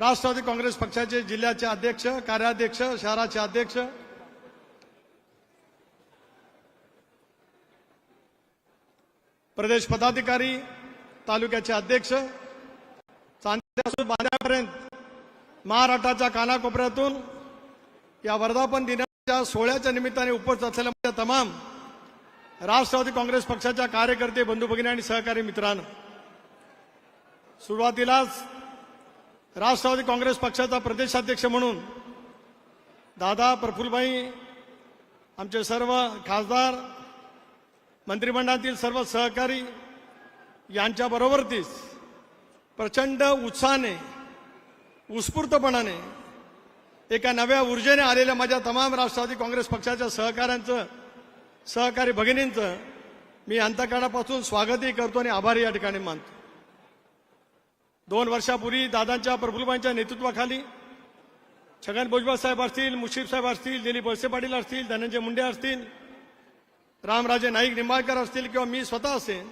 राष्ट्रवादी काँग्रेस पक्षाचे जिल्ह्याचे अध्यक्ष, कार्याध्यक्ष, शहराचे अध्यक्ष, प्रदेश पदाधिकारी, तालुक्याचे अध्यक्ष, चांद्यापासून बांद्यापर्यंत महाराष्ट्राच्या कानाकोपऱ्यातून या वर्धापन दिनाच्या सोहळ्याच्या निमित्ताने उपस्थित असलेल्या माझ्या तमाम राष्ट्रवादी काँग्रेस पक्षाच्या कार्यकर्ते, बंधू भगिनी आणि सहकारी मित्रांनो, सुरुवातीलाच राष्ट्रवादी काँग्रेस पक्षाचा प्रदेशाध्यक्ष म्हणून दादा प्रफुल्लभाई, आमचे सर्व खासदार, मंत्रिमंडळातील सर्व सहकारी यांच्याबरोबरतीच प्रचंड उत्साहाने, उत्स्फूर्तपणाने, एका नव्या ऊर्जेने आलेल्या माझ्या तमाम राष्ट्रवादी काँग्रेस पक्षाच्या सहकाऱ्यांचं, सहकारी भगिनींचं मी अंतःकरणापासून स्वागतही करतो आणि आभारी या ठिकाणी मानतो. 2 वर्षापूर्वी दादांच्या, प्रफुल्लभाईंच्या नेतृत्वाखाली छगन भुजबळ साहेब असतील, मुश्रीफ साहेब असतील, दिलीप वळसे पाटील असतील, धनंजय मुंडे असतील, रामराजे नाईक निंबाळकर असतील किंवा मी स्वतः असेल,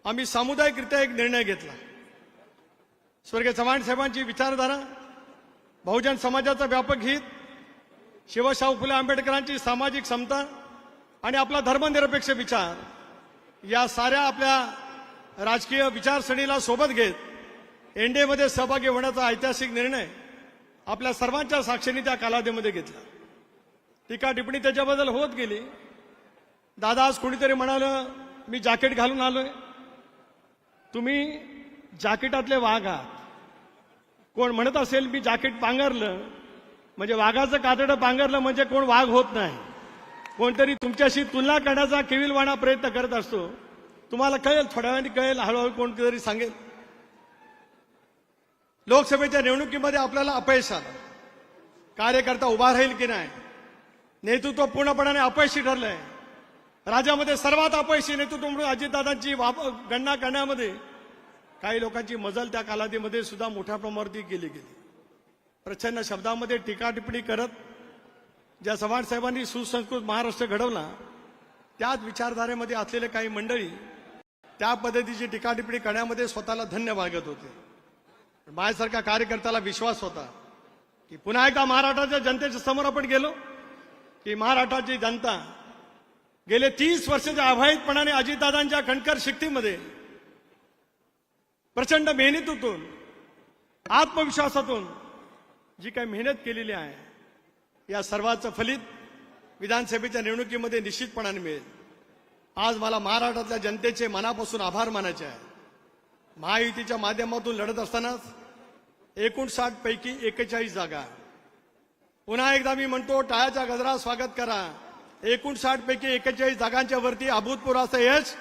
आम्ही सामुदायिकरित्या एक निर्णय घेतला. स्वर्गीय चव्हाण साहेबांची विचारधारा, बहुजन समाजाचं व्यापक हित, शिवशाहू फुले आंबेडकरांची सामाजिक समता आणि आपला धर्मनिरपेक्ष विचार, या साऱ्या आपल्या राजकीय विचारसरणीला सोबत घेत एनडीएमध्ये सहभागी होण्याचा ऐतिहासिक निर्णय आपल्या सर्वांच्या साक्षीने त्या कालावधीमध्ये घेतला. टीका टिप्पणी त्याच्याबद्दल होत गेली. दादा, आज कोणीतरी म्हणालं मी जॅकेट घालून आलोय. तुम्ही जॅकेटातले वाघ आहात. कोण म्हणत असेल मी जॅकेट पांघरलं म्हणजे वाघाचं कातडं पांघरलं म्हणजे कोण वाघ होत नाही. कोणतरी तुमच्याशी तुलना करण्याचा केविलवाणा प्रयत्न करत असतो. तुम्हाला कळेल, थोड्या वेळाने कळेल, हळूहळू कोणतरी सांगेल. लोकसभेच्या निवडणुकीमध्ये आपल्याला अपयश आलं. कार्यकर्ता उभा राहील की नाही, नेतृत्व पूर्णपणाने अपयशी ठरलंय. राज्यामध्ये सर्वात अपयशी नेतृत्व म्हणून अजितदादांची गणना करण्यामध्ये काही लोकांची मजल त्या कालावधीमध्ये सुद्धा मोठ्या प्रमाणावरती केली गेली. प्रचंड शब्दामध्ये टीका टिप्पणी करत ज्या चव्हाण साहेबांनी सुसंस्कृत महाराष्ट्र घडवला, त्याच विचारधारेमध्ये असलेले काही मंडळी त्या पद्धतीची टीका टिप्पणी करण्यामध्ये स्वतःला धन्य मागत होते. माझ्यासारख्या कार्यकर्त्याला विश्वास होता की पुन्हा एकदा महाराष्ट्राच्या जनतेच्या समोर आपण गेलो की महाराष्ट्राची जनता गेले 30 वर्षाच्या अभावितपणाने अजितदादांच्या कणकर शक्तीमध्ये, प्रचंड मेहनतीतून, आत्मविश्वासातून जी काही मेहनत केलेली आहे, या सर्वाचं फलित विधानसभेच्या निवडणुकीमध्ये निश्चितपणाने मिळेल. आज मला महाराष्ट्रातल्या जनतेचे मनापासून आभार मानायचे आहे. महायुतीच्या माध्यमातून लढत असतानाच 59 पैकी 41 जागा, पुन्हा एकदा मी म्हणतो, टाळ्याच्या गजरात स्वागत करा. 59 पैकी 41 जागांच्या वरती अभूतपूर्व असं यश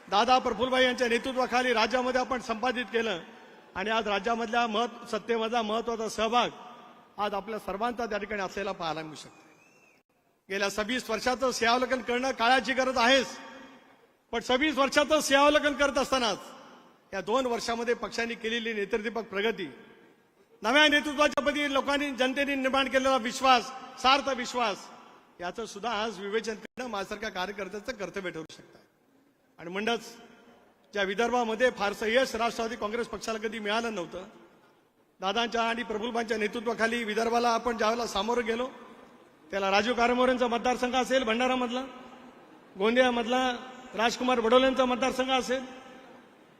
दादा प्रफुल्लभाई यांच्या नेतृत्वाखाली राज्यामध्ये आपण संपादित केलं. आणि आज राज्यामधल्या सत्तेमधला महत्वाचा सहभाग आज आपल्या सर्वांचा त्या ठिकाणी असलेला पाहायला मिळू शकतो. गेल्या 26 वर्षाचं सेवावलोकन करणं काळाची गरज आहेच, पण 26 वर्षाचं सेवावलोकन करत असतानाच या 2 वर्षामध्ये पक्षांनी केलेली नेतृत्वात्मक प्रगती, नव्या नेतृत्वाच्या प्रती लोकांनी, जनतेने निर्माण केलेला विश्वास, सार्थ विश्वास, याचं सुद्धा आज विवेचन करणं माझ्यासारख्या कार्यकर्त्याचं कर्तव्य ठरू शकतं. आणि म्हणूनच ज्या विदर्भामध्ये फारसं यश राष्ट्रवादी काँग्रेस पक्षाला कधी मिळालं नव्हतं, दादांच्या आणि प्रफुल्लभाईंच्या नेतृत्वाखाली विदर्भाला आपण ज्यावेळेला सामोरं गेलो, त्याला राजीव कारंबोरेंचा मतदारसंघ असेल, भंडारामधला, गोंदियामधला राजकुमार बडोलेंचा मतदारसंघ असेल,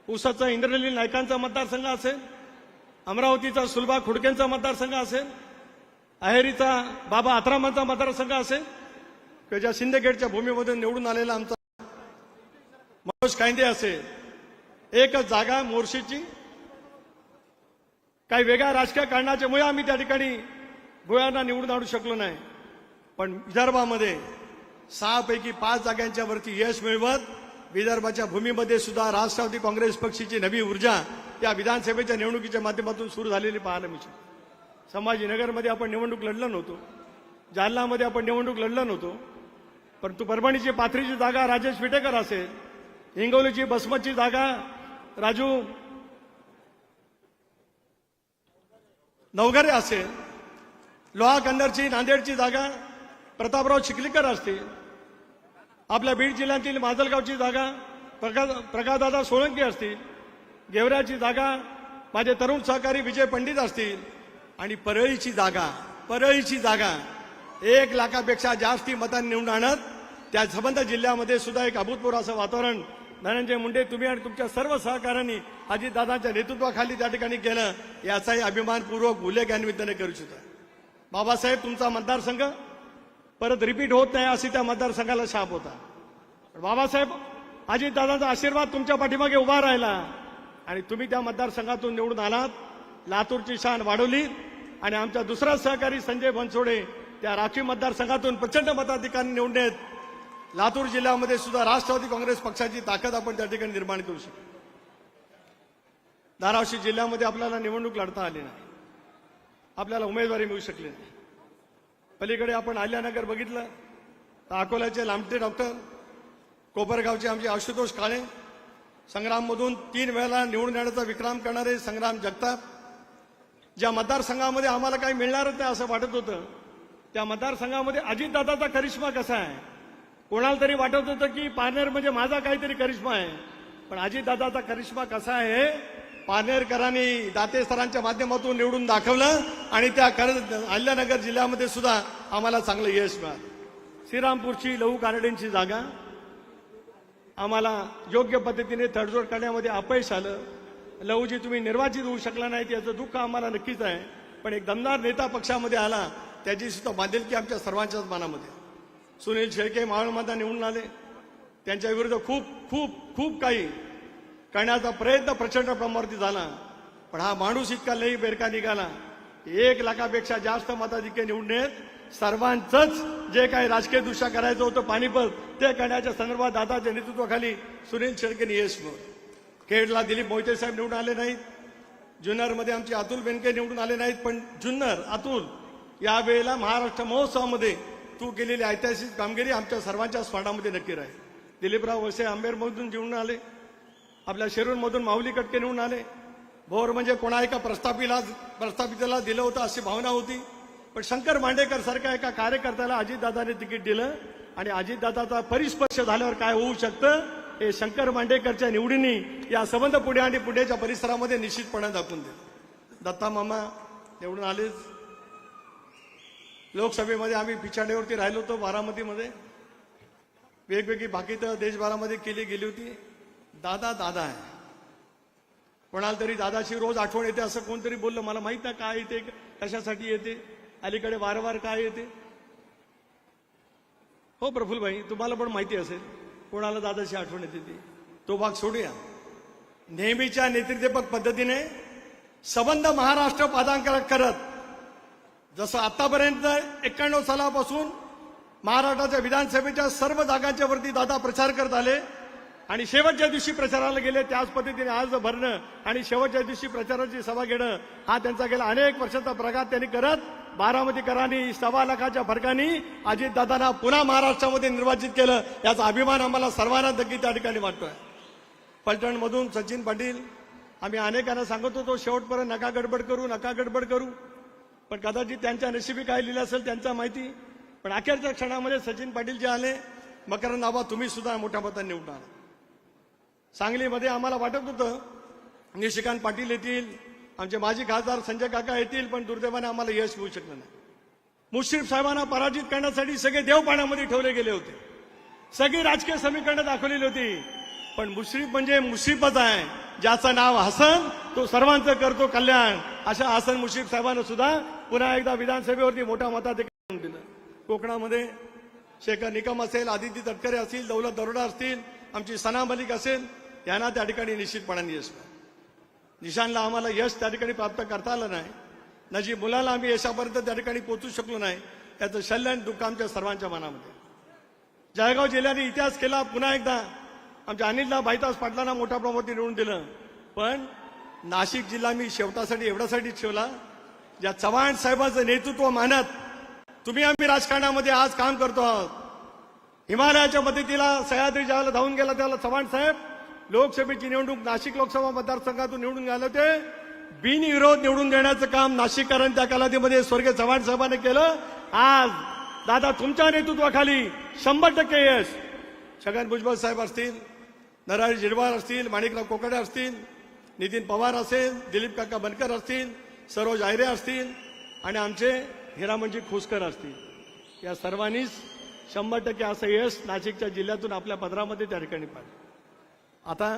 पुसदचा इंद्रनील नाईकांचा मतदारसंघ असेल, अमरावतीचा सुलभा खुडकेंचा मतदारसंघ असेल, अहेरीचा बाबा आत्रामांचा मतदारसंघ असेल, किंवा ज्या शिंदेगडच्या भूमीमधून निवडून आलेला आमचा मनोज कायंदे असेल, एकच जागा मोर्शीची. काही वेगळ्या राजकीय कारणाच्यामुळे आम्ही त्या ठिकाणी भुयारला निवडून आणू शकलो नाही, पण विदर्भामध्ये 6 पैकी 5 जागांच्या वरती यश मिळवत विदर्भाच्या भूमीमध्ये सुद्धा राष्ट्रवादी काँग्रेस पक्षाची नवी ऊर्जा या विधानसभेच्या निवडणुकीच्या माध्यमातून सुरू झालेली पाहायला मिळते. संभाजीनगरमध्ये आपण निवडणूक लढलं नव्हतो, जालनामध्ये आपण निवडणूक लढलं नव्हतो, परंतु परभणीची पाथरीची जागा राजेश विटेकर असेल, हिंगोलीची बसमतची जागा राजू नवघरे असेल, लोहा कन्नरची, नांदेडची जागा प्रतापराव चिखलीकर असतील, आपल्या बीड जिल्ह्यातील माजलगावची जागा प्रकाशदादा सोळंकी असतील, गेवराची जागा माझे तरुण सहकारी विजय पंडित असतील आणि परळीची जागा 1 लाखापेक्षा जास्ती मतांनी निवडून आणत त्या संबंध जिल्ह्यामध्ये सुद्धा एक अभूतपूर्व असं वातावरण धनंजय मुंडे तुम्ही आणि तुमच्या सर्व सहकाऱ्यांनी अजितदादांच्या नेतृत्वाखाली त्या ठिकाणी केलं, याचाही अभिमानपूर्वक उल्लेख या निमित्ताने करू इच्छितो. बाबासाहेब, तुमचा मतदारसंघ परत रिपीट होत नाही अशी त्या मतदारसंघाला शाप होता. बाबासाहेब, अजितदादांचा आशीर्वाद तुमच्या पाठीमागे उभा राहिला आणि तुम्ही त्या मतदारसंघातून निवडून आलात. लातूरची शान वाढवली आणि आमचा दुसरा सहकारी संजय बनसोडे त्या राखीव मतदारसंघातून प्रचंड मताधिकाऱ्यांनी निवडून येत लातूर जिल्ह्यामध्ये सुद्धा राष्ट्रवादी काँग्रेस पक्षाची ताकद आपण त्या ठिकाणी निर्माण करू शकतो. धाराशिव जिल्ह्यामध्ये आपल्याला निवडणूक लढता आली नाही, आपल्याला उमेदवारी मिळू शकली नाही. पलीकडे आपण अहिल्यानगर बघितलं तर अकोल्याचे लामटे डॉक्टर, कोपरगावचे आमचे आशुतोष काळे, संग्राममधून 3 वेळेला निवडून येण्याचा विक्रम करणारे संग्राम जगताप, ज्या मतदारसंघामध्ये आम्हाला काही मिळणारच नाही असं वाटत होतं, त्या मतदारसंघामध्ये अजितदादाचा करिश्मा कसा आहे. कोणाला तरी वाटत होतं की पारनेर म्हणजे माझा काहीतरी करिश्मा आहे, पण अजितदादाचा करिश्मा कसा आहे पारनेरकरांनी दाते सरांच्या माध्यमातून निवडून दाखवलं आणि त्या अहिल्यानगर जिल्ह्यामध्ये सुद्धा आम्हाला चांगलं यश मिळालं. श्रीरामपूरची लहू कानडेंची जागा आम्हाला योग्य पद्धतीने तडजोड करण्यामध्ये अपयश आलं. लहूजी तुम्ही निर्वाचित होऊ शकला नाहीत याचं दुःख आम्हाला नक्कीच आहे, पण एक दमदार नेता पक्षामध्ये आला त्याची सुद्धा बांधिलकी आमच्या सर्वांच्याच मनामध्ये. सुनील शेळके महाराष्ट्रात निवडून आले, त्यांच्या विरुद्ध खूप खूप खूप काही करण्याचा प्रयत्न प्रचंड प्रमाणावरती झाला, पण हा माणूस इतका लई बेरका निघाला. 1 लाखापेक्षा जास्त मताधिक्य निवडून येत सर्वांचंच जे काही राजकीय दृष्ट्या करायचं होतं पानिपत ते करण्याच्या संदर्भात दादाच्या नेतृत्वाखाली सुनील शेळकेंनी यश मिळवलं. खेडला दिलीप मोहिते साहेब निवडून आले नाहीत, जुन्नरमध्ये आमचे अतुल बेनके निवडून आले नाहीत, पण जुन्नर अतुल यावेळेला महाराष्ट्र महोत्सवामध्ये तू केलेली ऐतिहासिक कामगिरी आमच्या सर्वांच्या स्मरणामध्ये नक्की राहील. दिलीपराव वळसे आंबेरमधून निवडून आले, आपल्या शिरूरमधून माऊली कटके निवडून आले. भोर म्हणजे कोणा एका प्रस्थापिताला दिलं होतं अशी भावना होती, पण शंकर मांडेकर सारख्या एका कार्यकर्त्याला अजितदादाने तिकीट दिलं आणि अजितदादाचा परिस्पर्श झाल्यावर काय होऊ शकतं हे शंकर मांडेकरच्या निवडीने या संबंध पुणे आणि पुण्याच्या परिसरामध्ये निश्चितपणे दाखवून दिलं. दत्ता मामा निवडून आलेच. लोकसभेमध्ये आम्ही पिछाडीवरती राहिलो होतो. बारामतीमध्ये वेगवेगळी भाकीतं देशभरामध्ये केली गेली होती. दादा आहे, कोणाला तरी दादाची रोज आठवण येते असं कोणतरी बोललं, मला माहित नाही काय येते कशासाठी येते, अलीकडे वारंवार काय येते. हो प्रफुल्लभाई, तुम्हाला पण माहिती असेल कोणाला दादाची आठवण येते ती. तो भाग सोडूया. नेहमीच्या नेतृत्वपक पद्धतीने संबंध महाराष्ट्र पादांकन करत जसं आतापर्यंत 91 सालापासून महाराष्ट्राच्या विधानसभेच्या सर्व जागांच्या वरती दादा प्रचार करत आले आणि शेवटच्या दिवशी प्रचाराला गेले त्याच पद्धतीने अर्ज भरणं आणि शेवटच्या दिवशी प्रचाराची सभा घेणं हा त्यांचा गेला अनेक वर्षाचा प्रघात त्यांनी करत बारामतीकरांनी 1.25 लाखाच्या फरकाने अजितदादांना पुन्हा महाराष्ट्रामध्ये निर्वाचित केलं. याचा अभिमान आम्हाला सर्वांना नक्की त्या ठिकाणी वाटतोय. फलटणमधून सचिन पाटील, आम्ही अनेकांना सांगत होतो शेवटपर्यंत नका गडबड करू, पण कदाचित त्यांच्या नशिबी काय लिहिलं असेल त्यांचा माहिती, पण अखेरच्या क्षणामध्ये सचिन पाटील जे आले, मकरंद आबा तुम्ही सुद्धा मोठ्या मतांनी निवडून आला. सांगलीमध्ये आम्हाला वाटत होतं निशिकांत पाटील येतील, आमचे माजी खासदार संजय काका येतील, पण दुर्दैवाने आम्हाला यश मिळू शकलं नाही. मुश्रीफ साहेबांना पराजित करण्यासाठी सगळे देव पाण्यामध्ये ठेवले गेले होते, सगळी राजकीय समीकरणं दाखवलेली होती, पण मुश्रीफ म्हणजे मुश्रीफच आहे, ज्याचं नाव हसन तो सर्वांचं करतो कल्याण. अशा हसन मुश्रीफ साहेबांना सुद्धा पुन्हा एकदा विधानसभेवरती मोठ्या मताधिक्य दिलं. कोकणामध्ये शेखर निकम असेल, आदित्य तटकरे असतील, दौलत दरोडा असतील, आमची सना मलिक असेल, यांना त्या ठिकाणी निश्चितपणाने यश मिळालं. निशानला आम्हाला यश त्या ठिकाणी प्राप्त करता आलं नाही, नजीब मुलाला आम्ही यशापर्यंत त्या ठिकाणी पोहोचू शकलो नाही, याचं शल्य आणि दुःख आमच्या सर्वांच्या मनामध्ये. जळगाव जिल्ह्याने इतिहास केला. पुन्हा एकदा आमच्या अनिलला बाईतास पाटलांना मोठ्या प्रमाणात निवडून दिलं, पण नाशिक जिल्हा मी शेवटासाठी एवढ्यासाठी ठेवला, ज्या चव्हाण साहेबांचं नेतृत्व मानत तुम्ही आम्ही राजकारणामध्ये आज काम करतो आहोत. हिमालयाच्या मदतीला सह्याद्री ज्यावेळेला धावून गेला त्यावेळेला चव्हाण साहेब लोकसभेची निवडणूक नाशिक लोकसभा मतदारसंघातून निवडून गेले होते. बिनविरोध निवडून देण्याचं काम नाशिककरांनी त्या कालावधीमध्ये स्वर्गीय चव्हाण साहेबांनी केलं. आज दादा तुमच्या नेतृत्वाखाली 100% यश. छगन भुजबळ साहेब असतील, नरहरी झिरवाळ असतील, माणिकराव कोकाटे असतील, नितीन पवार असेल, दिलीप काका बनकर असतील, सरोज आयरे असतील आणि आमचे हिरामणजी खोसकर असतील. या सर्वांनीच 100% असं यश नाशिकच्या जिल्ह्यातून आपल्या पदरामध्ये त्या ठिकाणी पाहिलं. आता